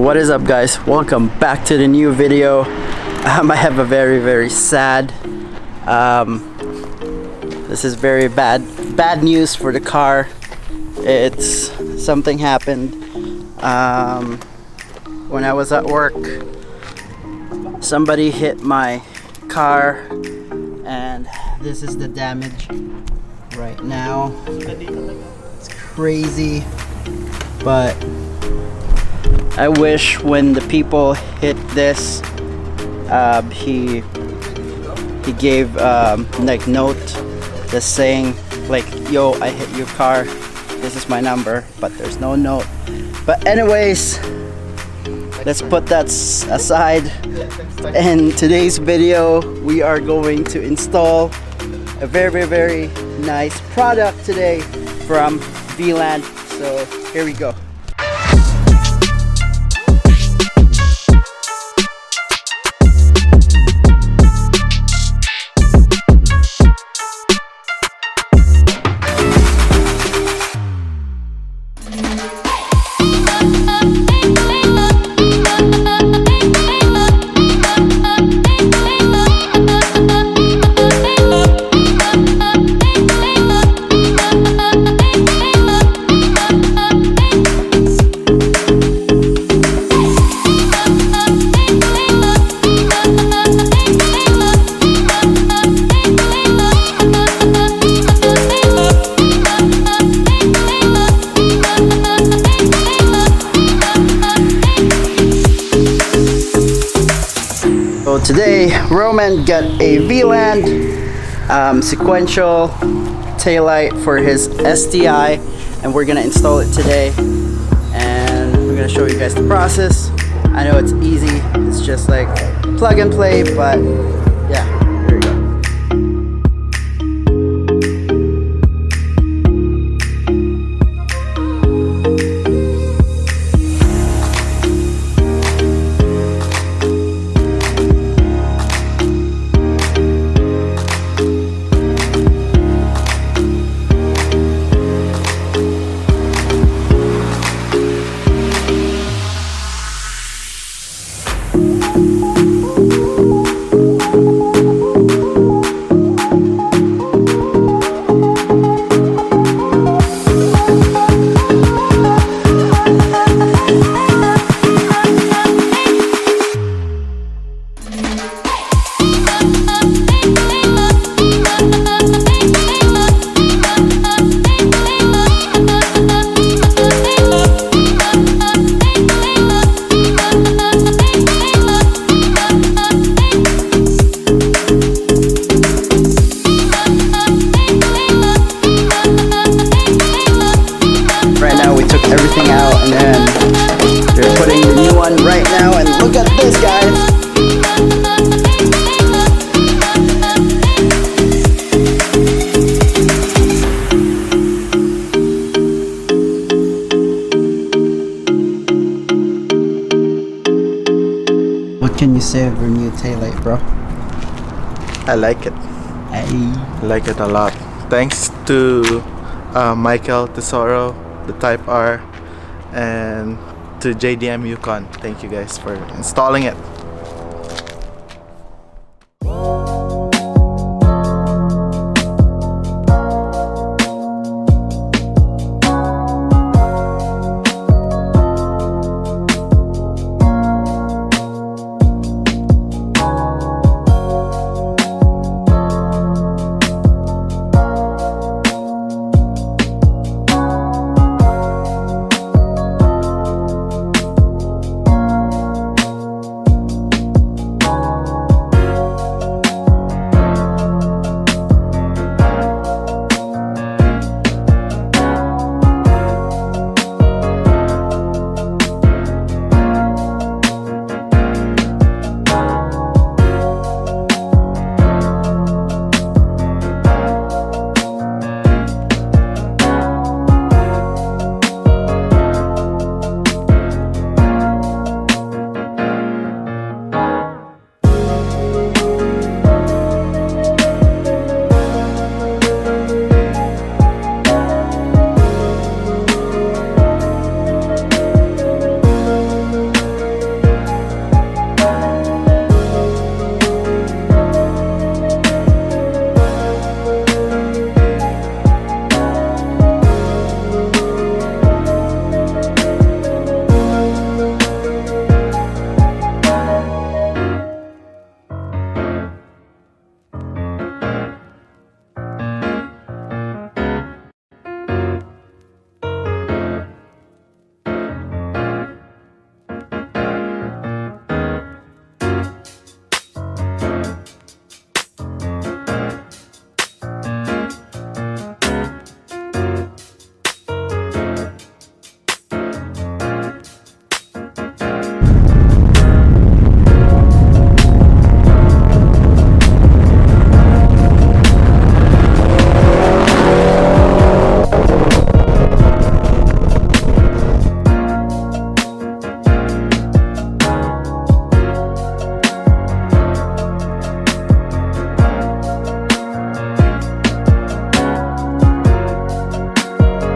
What is up, guys? Welcome back to the new video. I have a very sad this is very bad news for the car. It's something happened when I was at work. Somebody hit my car and this is the damage right now. It's crazy, but I wish when the people hit this, he gave like note just saying like, yo, I hit your car, this is my number, but there's no note. But anyways, let's put that aside. In today's video, we are going to install a very nice product today from vland. So here we go. So today, Roman got a vland sequential taillight for his STI, and we're gonna install it today. And we're gonna show you guys the process. I know it's easy; it's just like plug and play, but yeah, here we go. Everything out, and then they're putting the new one right now, and look at this, guys. What can you say of your new taillight, bro? I like it. I like it a lot. Thanks to Michael Tesoro, the Type R, and to JDM Yukon. Thank you guys for installing it.